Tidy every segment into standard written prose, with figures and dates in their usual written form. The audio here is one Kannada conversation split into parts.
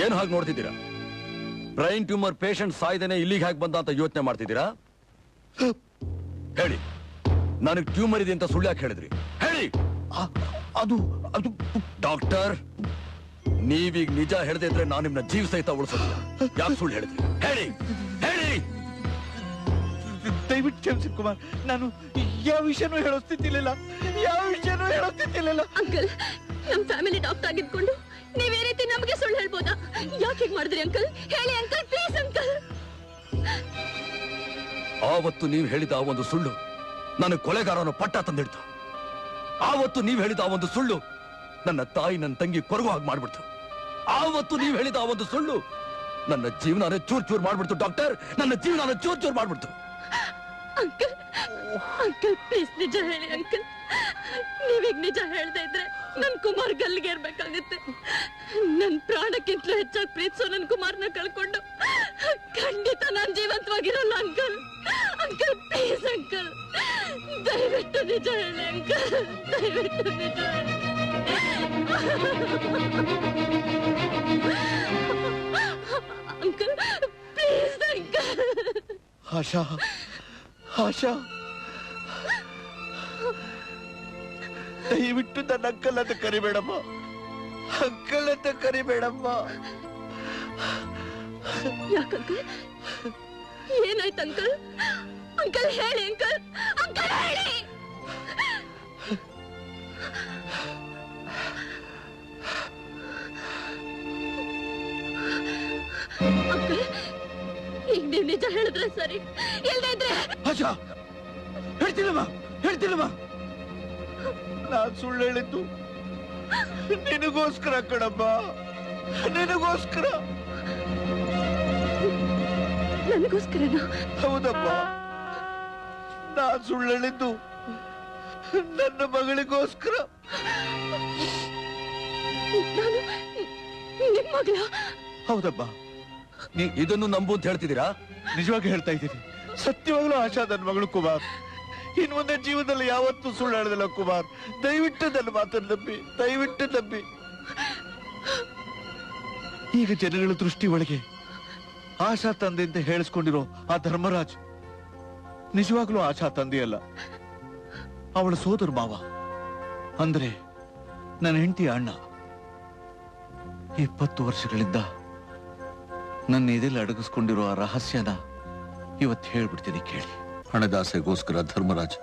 ಏನ್ ಹಾಗೆ ನೋಡ್ತಿದ್ದೀರಾ? ಬ್ರೈನ್ ಟ್ಯೂಮರ್ ಪೇಷಂಟ್ ಸಾಯ್ದೇನೆ ಇಲ್ಲಿಗೆ ಹಾಗೆ ಬಂದ ಅಂತ ಯೋಚನೆ ಮಾಡ್ತಿದ್ದೀರಾ? ಹೇಳಿ, ನನಗೆ ಟ್ಯೂಮರ್ ಇದೆ ಅಂತ ಸುಳ್ಳು ಯಾಕೆ ಹೇಳಿದ್ರಿ? ಹೇಳಿ. ಅದು ಅದು ಡಾಕ್ಟರ್, ನೀವೀಗ ನಿಜ ಹೇಳದೇ ಇದ್ರೆ ನಾನು ನಿಮ್ನ ಜೀವ ಸಹಿತ ಉಳಿಸೋದಿಲ್ಲ. ಯಾಕೆ ಸುಳ್ಳು ಹೇಳಿದ್ರಿ? ಹೇಳಿ ಹೇಳಿ. ದಯವಿಟ್ಟು ಕ್ಷಮಿಸಿ ಕುಮಾರ್, ನಾನು ಯಾವ ವಿಷಯನೂ ಹೇಳೋಸ್ತಿದ್ದಿಲ್ಲ. ಅಂಕಲ್, ನಮ್ ಫ್ಯಾಮಿಲಿ ಡಾಕ್ಟರ್ ಆಗಿದ್ಕೊಂಡು ನೀವೇ ರೀತಿ ನಮಗೆ ಸುಳ್ಳು ಹೇಳ್ಬೋದಾ? ಯಾಕೆ ಹೀಗೆ ಮಾಡಿದ್ರಿ ಅಂಕಲ್? ಹೇಳಿ ಅಂಕಲ್, ಪ್ಲೀಸ್ ಅಂಕಲ್. ಆವತ್ತು ನೀವು ಹೇಳಿದ ಆ ಒಂದು ಸುಳ್ಳು ನನಗೆ ಕೊಲೆಗಾರನ ಪಟ್ಟ ತಂದಿಡ್ತು. ಆವತ್ತು ನೀವು ಹೇಳಿದ ಆ ಒಂದು ಸುಳ್ಳು ನನ್ನ ತಾಯಿ ನನ್ನ ತಂಗಿ ಕೊರಗು ಹಾಗೆ ಮಾಡ್ಬಿಡ್ತು. ಆವತ್ತು ನೀವು ಹೇಳಿದ ಆ ಒಂದು ಸುಳ್ಳು ನನ್ನ ಜೀವನ ಚೂರ್ ಮಾಡ್ಬಿಡ್ತು. ಡಾಕ್ಟರ್, ನನ್ನ ಜೀವನ ಚೂರ್ ಮಾಡ್ಬಿಡ್ತು. ಅಂಕಲ್, ಅಂಕಲ್ ಪ್ಲೀಸ್ ನಿಜ ಹೇಳಿ ಅಂಕಲ್. ನೀವೀಗ ನಿಜ ಹೇಳ್ದೆ ಇದ್ರೆ ನನ್ ಕುಮಾರ್ ಗಲ್ಲಿಗೆ ಇರ್ಬೇಕಾಗುತ್ತೆ. ನನ್ ಪ್ರಾಣಕ್ಕಿಂತಲೂ ಹೆಚ್ಚಾಗಿ ಪ್ರೀತಿಸೋ ನನ್ ಕುಮಾರ್ನ ಕಳ್ಕೊಂಡು ಖಂಡಿತ ನಾನ್ ಜೀವಂತವಾಗಿರಲ್ಲ ಅಂಕಲ್. ಅಂಕಲ್ ಪ್ಲೀಸ್ ಅಂಕಲ್, ದಯವಿಟ್ಟು ನಿಜ ಹೇಳಿ ಅಂಕಲ್, ದಯವಿಟ್ಟು ನಿಜ ಹೇಳಿ. Uncle please uncle. Asha, Asha, ದಯವಿಟ್ಟು ನನ್ನ ಅಂಕಲ್ ಅಂತ ಕರಿಬೇಡಮ್ಮ. ಅಂಕಲ್ ಅಂತ ಕರಿಬೇಡಮ್ಮ. ಯಾಕಂಕಲ್, ಏನಾಯ್ತು ಅಂಕಲ್? ಅಂಕಲ್ ಹೇಳಿ ಅಂಕಲ್, ಅಂಕಲ್ ಹೇಳಿ. ಅಂಕಲ್, ಈಗ ನೀವು ನಿಜ ಹೇಳಿದ್ರೆ ಸರಿ, ಇಲ್ಲದೆ ಇದ್ರೆ. ಆಶಾ, ಹೇಳ್ತಿಲ್ಲಮ್ಮ. ನಾನ್ ಸುಳ್ಳು ಹೇಳಿದ್ದು ನಿನಗೋಸ್ಕರ ಕಣಮ್ಮ, ನಿನಗೋಸ್ಕರ. ನನಗೋಸ್ಕರನಾ? ಹೌದಮ್ಮ, ನಾನ್ ಸುಳ್ಳು ಹೇಳಿದ್ದು ನನ್ನ ಮಗಳಿಗೋಸ್ಕರ. ನಾನು ನಿಮ್ಮ ಮಗಳ? ಹೌದಮ್ಮ. ಇದನ್ನು ನಂಬು ಅಂತ ಹೇಳ್ತಿದ್ದೀರಾ? ನಿಜವಾಗಿ ಹೇಳ್ತಾ ಇದ್ದೀನಿ, ಸತ್ಯವಾಗ್ಲೂ ಆಶಾ ನನ್ನ ಮಗಳು ಕುಮಾರ್. ಇನ್ ಮುಂದೆ ಜೀವನದಲ್ಲಿ ಯಾವತ್ತೂ ಸುಳ್ಳು ಹೇಳದಿಲ್ಲ ಕುಮಾರ್. ದಯವಿಟ್ಟು ನನ್ನ ಮಾತನ್ನು ನಂಬಿ, ದಯವಿಟ್ಟು ನಂಬಿ. ಈಗ ಜನಗಳ ದೃಷ್ಟಿ ಒಳಗೆ ಆಶಾ ತಂದೆ ಅಂತ ಹೇಳಿಸ್ಕೊಂಡಿರೋ ಆ ಧರ್ಮರಾಜ್ ನಿಜವಾಗ್ಲೂ ಆಶಾ ತಂದೆಯಲ್ಲ, ಅವಳ ಸೋದರ ಮಾವ, ಅಂದ್ರೆ ನನ್ನ ಹೆಂಡತಿ ಅಣ್ಣ. 20 ವರ್ಷಗಳಿಂದ ನನ್ನ ಎದೆಯಲ್ಲಿ ಅಡಗಿಸ್ಕೊಂಡಿರೋ ಆ ರಹಸ್ಯನ ಇವತ್ತು ಹೇಳ್ಬಿಡ್ತೀನಿ ಕೇಳಿ. ಹಣದಾಸೆಗೋಸ್ಕರ ಧರ್ಮರಾಜ್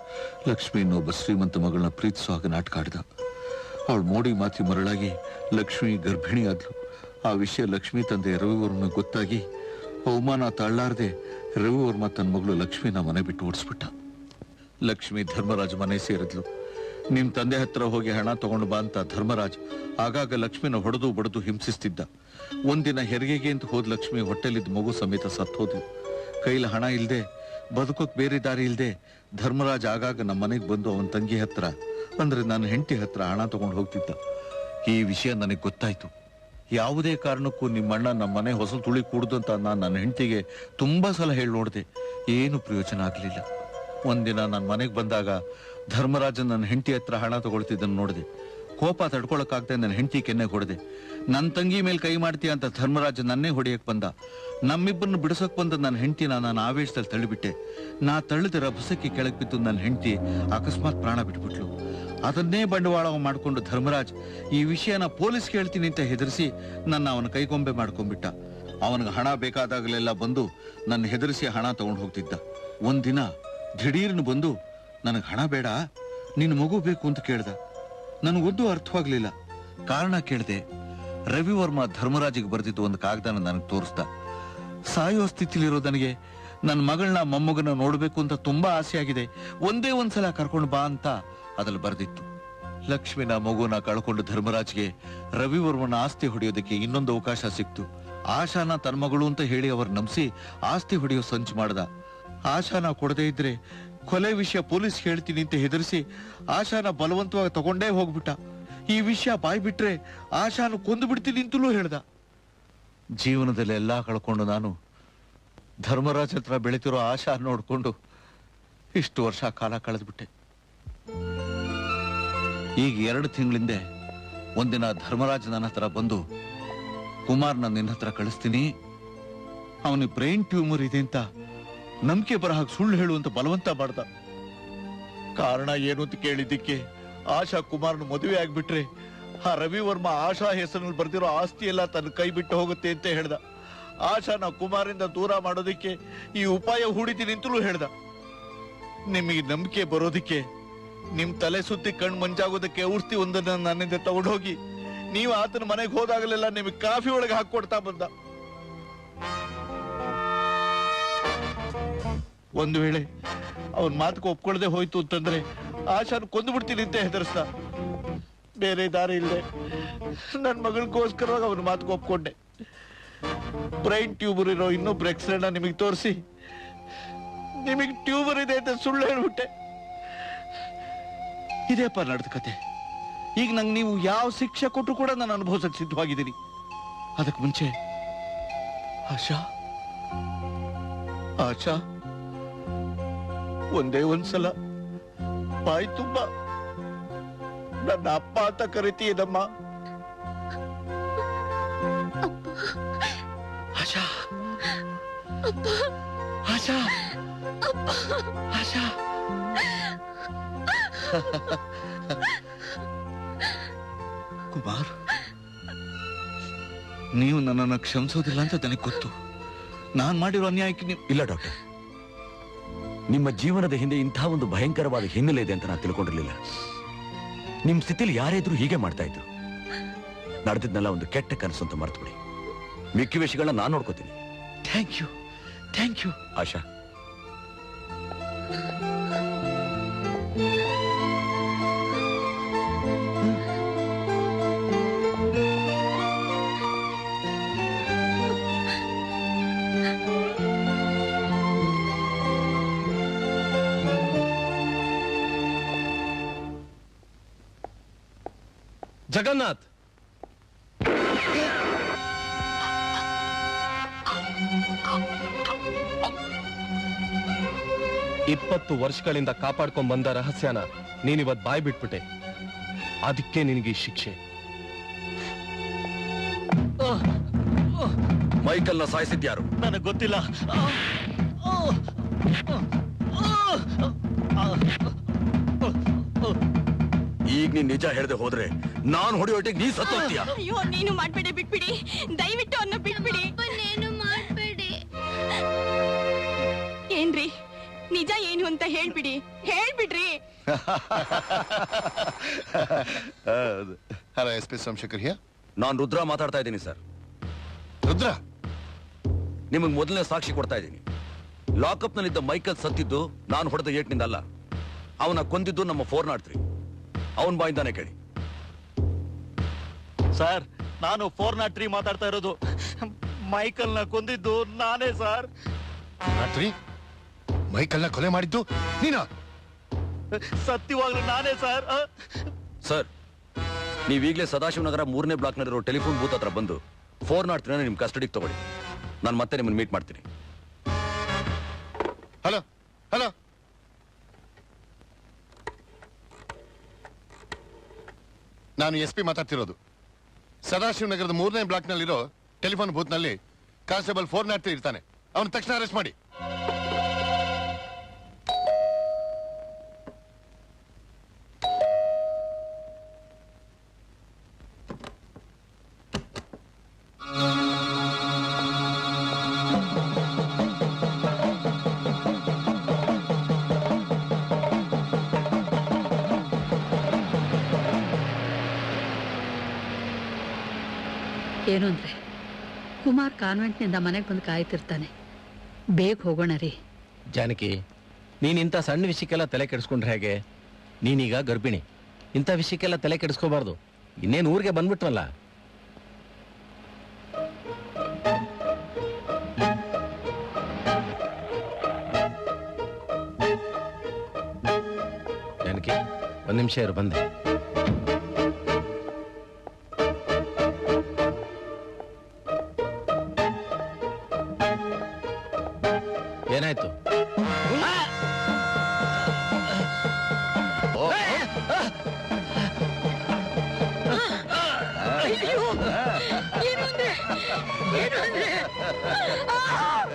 ಲಕ್ಷ್ಮಿ ಇನ್ನೊಬ್ಬ ಶ್ರೀಮಂತ ಮಗಳನ್ನ ಪ್ರೀತಿಸೋ ಹಾಗೆ ನಾಟಕ ಆಡಿದ. ಅವಳು ಮೋಡಿ ಮಾತಿ ಮರಳಾಗಿ ಲಕ್ಷ್ಮಿ ಗರ್ಭಿಣಿ ಆದ್ಲು. ಆ ವಿಷಯ ಲಕ್ಷ್ಮಿ ತಂದೆ ರವಿವರ್ಮ ಗೊತ್ತಾಗಿ ಅವಮಾನ ತಾಳಲಾರದೆ ರವಿವರ್ಮ ತನ್ನ ಮಗಳು ಲಕ್ಷ್ಮಿನ ಮನೆ ಬಿಟ್ಟು ಓಡಿಸ್ಬಿಟ್ಟ. ಲಕ್ಷ್ಮಿ ಧರ್ಮರಾಜ್ ಮನೆ ಸೇರಿದ್ಲು. ನಿಮ್ ತಂದೆ ಹತ್ರ ಹೋಗಿ ಹಣ ತಗೊಂಡು ಬಾ ಅಂತ ಧರ್ಮರಾಜ್ ಆಗಾಗ ಲಕ್ಷ್ಮಿನ ಹೊಡೆದು ಬಡದು ಹಿಂಸಿಸ್ತಿದ್ದ. ಒಂದಿನ ಹೆರಿಗೆಗೆ ಅಂತ ಹೋದ್ ಲಕ್ಷ್ಮಿ ಹೊಟ್ಟೆಲಿದ್ದ ಮಗು ಸಮೇತ ಸತ್ತೋದ್ಲು. ಕೈಲಿ ಹಣ ಇಲ್ದೆ, ಬದುಕೋಕ್ ಬೇರೆ ದಾರಿ ಇಲ್ದೆ ಧರ್ಮರಾಜ್ ಆಗಾಗ ನಮ್ಮ ಮನೆಗೆ ಬಂದು ಅವನ ತಂಗಿ ಹತ್ರ, ಅಂದ್ರೆ ನನ್ನ ಹೆಂಡತಿ ಹತ್ರ ಹಣ ತಗೊಂಡು ಹೋಗ್ತಿದ್ದ. ಈ ವಿಷಯ ನನಗೆ ಗೊತ್ತಾಯ್ತು. ಯಾವುದೇ ಕಾರಣಕ್ಕೂ ನಿಮ್ಮಣ್ಣ ನಮ್ಮ ಮನೆ ಹೊಸ ತುಳಿ ಕೂಡುದು ಅಂತ ನಾನು ನನ್ನ ಹೆಂಡತಿಗೆ ತುಂಬಾ ಸಲ ಹೇಳಿ ನೋಡಿದೆ. ಏನು ಪ್ರಯೋಜನ ಆಗ್ಲಿಲ್ಲ. ಒಂದಿನ ನನ್ನ ಮನೆಗೆ ಬಂದಾಗ ಧರ್ಮರಾಜನ್ ನನ್ನ ಹೆಂಡತಿ ಹತ್ರ ಹಣ ತಗೊಳ್ತಿದ್ದನ್ನು ನೋಡಿದೆ. ಕೋಪ ತಡ್ಕೊಳಕ್ಕಾಗ್ದೆ ನನ್ನ ಹೆಂಡತಿ ಕೆನ್ನೆಗೆ ಹೊಡೆದೆ. ನನ್ನ ತಂಗಿ ಮೇಲೆ ಕೈ ಮಾಡ್ತೀಯ ಅಂತ ಧರ್ಮರಾಜ ನನ್ನೇ ಹೊಡೆಯಕ್ ಬಂದ. ನಮ್ಮಿಬ್ಬರನ್ನು ಬಿಡಿಸಕ್ ಬಂದ ನನ್ನ ಹೆಂಡತಿನ ನಾನು ಆವೇಶದಲ್ಲಿ ತಳ್ಳಿಬಿಟ್ಟೆ. ನಾ ತಳ್ಳಿದ ರಭಸಕ್ಕೆ ಕೆಳಗೆ ಬಿದ್ದು ನನ್ನ ಹೆಂಡತಿ ಅಕಸ್ಮಾತ್ ಪ್ರಾಣ ಬಿಟ್ಬಿಟ್ಲು. ಅದನ್ನೇ ಬಂಡವಾಳ ಮಾಡ್ಕೊಂಡು ಧರ್ಮರಾಜ್ ಈ ವಿಷಯನ ಪೊಲೀಸ್ಗೆ ಹೇಳ್ತೀನಿ ಅಂತ ಹೆದರಿಸಿ ನನ್ನ ಅವನ ಕೈಗೊಂಬೆ ಮಾಡ್ಕೊಂಡ್ಬಿಟ್ಟ. ಅವನಿಗೆ ಹಣ ಬೇಕಾದಾಗಲೆಲ್ಲ ಬಂದು ನನ್ನ ಹೆದರಿಸಿ ಹಣ ತಗೊಂಡು ಹೋಗ್ತಿದ್ದ. ಒಂದಿನ ದಿಢೀರ್ನು ಬಂದು ನನಗೆ ಹಣ ಬೇಡ, ನಿನ್ನ ಮಗು ಬೇಕು ಅಂತ ಕೇಳ್ದ. ನನಗೊಂದು ಅರ್ಥವಾಗ್ಲಿಲ್ಲ. ಕಾರಣ ಕೇಳ್ದೆ. ರವಿವರ್ಮ ಧರ್ಮರಾಜಿಗೆ ಬರೆದಿದ್ದು ಒಂದು ಕಾಗದನ ನನಗೆ ತೋರಿಸ್ದ. ಸಾಯೋ ಸ್ಥಿತಿಲಿರೋ ನನಗೆ ನನ್ನ ಮಗಳನ್ನ ಮೊಮ್ಮಗನ ನೋಡ್ಬೇಕು ಅಂತ ತುಂಬಾ ಆಸೆ ಆಗಿದೆ, ಒಂದೇ ಒಂದ್ಸಲ ಕರ್ಕೊಂಡು ಬಾ ಅಂತ ಅದ್ರಲ್ಲಿ ಬರೆದಿತ್ತು. ಲಕ್ಷ್ಮಿನ ಮಗುನ ಕಳ್ಕೊಂಡು ಧರ್ಮರಾಜ್ಗೆ ರವಿವರ್ಮನ ಆಸ್ತಿ ಹೊಡೆಯೋದಕ್ಕೆ ಇನ್ನೊಂದು ಅವಕಾಶ ಸಿಕ್ತು. ಆಶಾನ ತನ್ನ ಮಗಳು ಅಂತ ಹೇಳಿ ಅವರು ನಂಬಿಸಿ ಆಸ್ತಿ ಹೊಡೆಯೋ ಸಂಚು ಮಾಡ್ದ. ಆಶಾನ ಕೊಡದೇ ಇದ್ರೆ ಕೊಲೆ ವಿಷಯ ಪೊಲೀಸ್ ಹೇಳ್ತೀನಿ ಅಂತ ಹೆದರಿಸಿ ಆಶಾನ ಬಲವಂತವಾಗಿ ತಗೊಂಡೇ ಹೋಗ್ಬಿಟ್ಟ. ಈ ವಿಷಯ ಬಾಯ್ ಬಿಟ್ರೆ ಆಶಾನ ಕೊಂದು ಬಿಡ್ತೀನಿ ಅಂತಲೂ ಹೇಳ್ದ. ಜೀವನದಲ್ಲಿ ಎಲ್ಲಾ ಕಳ್ಕೊಂಡು ನಾನು ಧರ್ಮರಾಜ್ ಹತ್ರ ಬೆಳಿತಿರೋ ಆಶಾ ನೋಡ್ಕೊಂಡು ಇಷ್ಟು ವರ್ಷ ಕಾಲ ಕಳೆದ್ಬಿಟ್ಟೆ. ಈಗ 2 ತಿಂಗಳಿಂದೆ ಒಂದಿನ ಧರ್ಮರಾಜ್ ನನ್ನ ಹತ್ರ ಬಂದು ಕುಮಾರ್ನ ನಿನ್ನ ಹತ್ರ ಕಳಿಸ್ತೀನಿ. ಅವನಿಗೆ ಬ್ರೈನ್ ಟ್ಯೂಮರ್ ಇದೆ ಅಂತ ನಂಬಿಕೆ ಬರ ಹಾಗೆ ಸುಳ್ಳು ಹೇಳುವಂತ ಬಲವಂತ ಮಾಡ್ದ. ಕಾರಣ ಏನು ಅಂತ ಕೇಳಿದ್ದಕ್ಕೆ ಆಶಾ ಕುಮಾರ್ನ ಮದುವೆ ಆಗ್ಬಿಟ್ರೆ ಆ ರವಿ ವರ್ಮ ಆಶಾ ಹೆಸರಿನಲ್ಲಿ ಬರ್ದಿರೋ ಆಸ್ತಿ ಎಲ್ಲ ತನ್ನ ಕೈ ಬಿಟ್ಟು ಹೋಗುತ್ತೆ ಅಂತ ಹೇಳ್ದ. ಆಶಾನ ಕುಮಾರಿಂದ ದೂರ ಮಾಡೋದಿಕ್ಕೆ ಈ ಉಪಾಯ ಹೂಡಿತೀನಿ ಅಂತಲೂ ಹೇಳ್ದ. ನಿಮಗೆ ನಂಬಿಕೆ ಬರೋದಿಕ್ಕೆ, ನಿಮ್ ತಲೆ ಸುತ್ತಿ ಕಣ್ ಮಂಜಾಗೋದಕ್ಕೆ ಔಷಧಿ ಒಂದನ್ನ ನನ್ನಿಂದ ತಗೊಂಡೋಗಿ ನೀವು ಆತನ ಮನೆಗೆ ಹೋದಾಗಲೆಲ್ಲ ನಿಮಗೆ ಕಾಫಿ ಒಳಗೆ ಹಾಕೊಡ್ತಾ ಬಂದ. ಒಂದು ವೇಳೆ ಅವನ್ ಮಾತಕ್ಕೆ ಒಪ್ಕೊಳ್ದೆ ಹೋಯ್ತು ಅಂತಂದ್ರೆ ಆಶಾನ ಕೊಂದು ಬಿಡ್ತೀನಿ ಅಂತ ಹೆದರ್ಸ್ದ. ಬೇರೆ ದಾರಿ ಇಲ್ಲದೆ ನನ್ ಮಗಳಿಗೋಸ್ಕರವಾಗಿ ಅವನ ಮಾತಕ್ಕೆ ಒಪ್ಕೊಂಡೆ. ಬ್ರೈನ್ ಟ್ಯೂಬರ್ ಇರೋ ಇನ್ನೊಬ್ರು ಎಕ್ಸ್ರೇನ ನಿಮಗೆ ತೋರಿಸಿ ನಿಮಗೆ ಟ್ಯೂಬರ್ ಇದೆ ಅಂತ ಸುಳ್ಳು ಹೇಳ್ಬಿಟ್ಟೆ. ಇದೇಪ್ಪ ನಡೆದ ಕತೆ. ಈಗ ನಂಗೆ ನೀವು ಯಾವ ಶಿಕ್ಷೆ ಕೊಟ್ಟರು ಕೂಡ ನಾನು ಅನುಭವಿಸಕ್ಕೆ ಸಿದ್ಧವಾಗಿದ್ದೀನಿ. ಅದಕ್ಕೆ ಮುಂಚೆ ಆಶಾ ಆಶಾ ಒಂದೇ ಒಂದ್ಸಲ ಬಾಯಿ ತುಂಬ ನನ್ನ ಅಪ್ಪ ಅಂತ ಕರಿತೀಯದಮ್ಮ. ಆಶಾ ಆಶಾ ಆಶಾ ಕುಮಾರ್, ನೀವು ನನ್ನನ್ನು ಕ್ಷಮಿಸೋದಿಲ್ಲ ಅಂತ ನನಗೆ ಗೊತ್ತು. ನಾನ್ ಮಾಡಿರೋ ಅನ್ಯಾಯಕ್ಕೆ ನೀವು ಇಲ್ಲ ಡಾಕ್ಟರ್, ನಿಮ್ಮ ಜೀವನದ ಹಿಂದೆ ಇಂಥ ಒಂದು ಭಯಂಕರವಾದ ಹಿನ್ನೆಲೆ ಇದೆ ಅಂತ ನಾನು ತಿಳ್ಕೊಂಡಿರ್ಲಿಲ್ಲ. ನಿಮ್ ಸ್ಥಿತಿಲಿ ಯಾರೇ ಇದ್ರು ಹೀಗೆ ಮಾಡ್ತಾ ಇದ್ರು. ನಡೆದಿದ್ನೆಲ್ಲ ಒಂದು ಕೆಟ್ಟ ಕನಸು ಅಂತ ಮರ್ತ್ಬಿಡಿ. ಮಿಕ್ಕಿ ವಿಷಯಗಳನ್ನ ನಾನು ನೋಡ್ಕೋತೀನಿ. Thank you, thank you. Asha, Jagannath, ಇಪ್ಪತ್ತು ವರ್ಷಗಳಿಂದ ಕಾಪಾಡ್ಕೊಂಡ್ ಬಂದ ರಹಸ್ಯನ ನೀನಿವತ್ ಬಾಯ್ ಬಿಟ್ಬಿಟ್ಟೆ. ಅದಕ್ಕೆ ನಿನಗೆ ಶಿಕ್ಷೆ. ಮೈಕಲ್ನ ಸಾಯಿಸಿದ್ಯಾರು? ನನಗೆ ಗೊತ್ತಿಲ್ಲ. ಈಗ ನೀನ್ ನಿಜ ಹೇಳ್ದೆ ಹೋದ್ರೆ ನಾನು ಹೊಡೆಯೋಟಿಗೆ ನೀ ಸತ್ತೋಗ್ತೀಯ. ಅಯ್ಯೋ, ನೀನು ಮಾಡ್ಬೇಡಿ, ಬಿಟ್ಬಿಡಿ, ದಯವಿಟ್ಟು ಅನ್ನ ಬಿಟ್ಬಿಡಿ. ಏನು ಮಾಡ್ಬೇಡಿ. ಏನ್ರಿ ನಿಜ ಏನು ಅಂತ ಹೇಳ್ಬಿಡಿ, ಹೇಳ್ಬಿಡ್ರಿ. Hello, S P Somashekar here. ನಾನು ರುದ್ರ ಮಾತಾಡ್ತಾ ಇದ್ದೀನಿ ಸರ್. ರುದ್ರ, ನಿಮಗೆ ಮೊದಲನೇ ಸಾಕ್ಷಿ ಕೊಡ್ತಾ ಇದ್ದೀನಿ. ಲಾಕಪ್ ನಲ್ಲಿದ್ದ ಮೈಕಲ್ ಸತ್ತಿದ್ದು ನಾನು ಹೊಡೆದ ಏಟ್ನಿಂದ ಅಲ್ಲ. ಅವನ ಕೊಂದಿದ್ದು ನಮ್ಮ 403. ಅವನ್ ಬಾಯಿಂದಾನೆ ಕೇಳಿ. ಸರ್, ನಾನು 403 ಮಾತಾಡ್ತಾ ಇರೋದು. ಮೈಕಲ್ನ ಕೊಂದಿದ್ದು ನಾನೇ ಸರ್. ರಾತ್ರಿ ಮೈಕಲ್ನ ಕೊಲೆ ಮಾಡಿದ್ದು ನೀನಾ? ಸತ್ಯವಾಗ್ಲೂ ನಾನೇ ಸರ್. ಸರ್, ನೀವೀಗಲೇ ಸದಾಶಿವನಗರ 3ನೇ ಬ್ಲಾಕ್ನಲ್ಲಿರೋ ಟೆಲಿಫೋನ್ ಬೂತ್ ಹತ್ರ ಬಂದು 403 ನಿಮ್ ಕಸ್ಟಡಿಗೆ ತಗೊಳ್ಳಿ. ನಾನು ಮತ್ತೆ ನಿಮ್ಮನ್ನು ಮೀಟ್ ಮಾಡ್ತೀನಿ. ಹಲೋ ಹಲೋ, ನಾನು ಎಸ್ ಪಿ ಮಾತಾಡ್ತಿರೋದು. ಸದಾಶಿವನಗರದ 3ನೇ ಬ್ಲಾಕ್ನಲ್ಲಿರೋ ಟೆಲಿಫೋನ್ ಬೂತ್ನಲ್ಲಿ ಕಾನ್ಸ್ಟೇಬಲ್ 403 ಇರ್ತಾನೆ. ಅವನು ತಕ್ಷಣ ಅರೆಸ್ಟ್ ಮಾಡಿ. ಏನು ಅಂದ್ರೆ ಕುಮಾರ್ ಕಾನ್ವೆಂಟ್ನಿಂದ ಮನೆಗೆ ಬಂದು ಕಾಯ್ತಿರ್ತಾನೆ. ಬೇಗ ಹೋಗೋಣ ರೀ. ಜಾನಕಿ, ನೀನ್ ಇಂಥ ಸಣ್ಣ ವಿಷಯಕ್ಕೆಲ್ಲ ತಲೆ ಕೆಡಿಸ್ಕೊಂಡ್ರೆ ಹೇಗೆ? ನೀನೀಗ ಗರ್ಭಿಣಿ. ಇಂಥ ವಿಷಯಕ್ಕೆಲ್ಲ ತಲೆ ಕೆಡಿಸ್ಕೋಬಾರ್ದು. ಇನ್ನೇನು ಊರಿಗೆ ಬಂದ್ಬಿಟ್ವಲ್ಲ. ಜಾನಕಿ, ಒಂದ್ ನಿಮಿಷ ಇರು, ಬಂದೆ. ಏನಾಯ್ತು? ಏನು ಅಂದ್ರೆ ಏನು ಅಂದ್ರೆ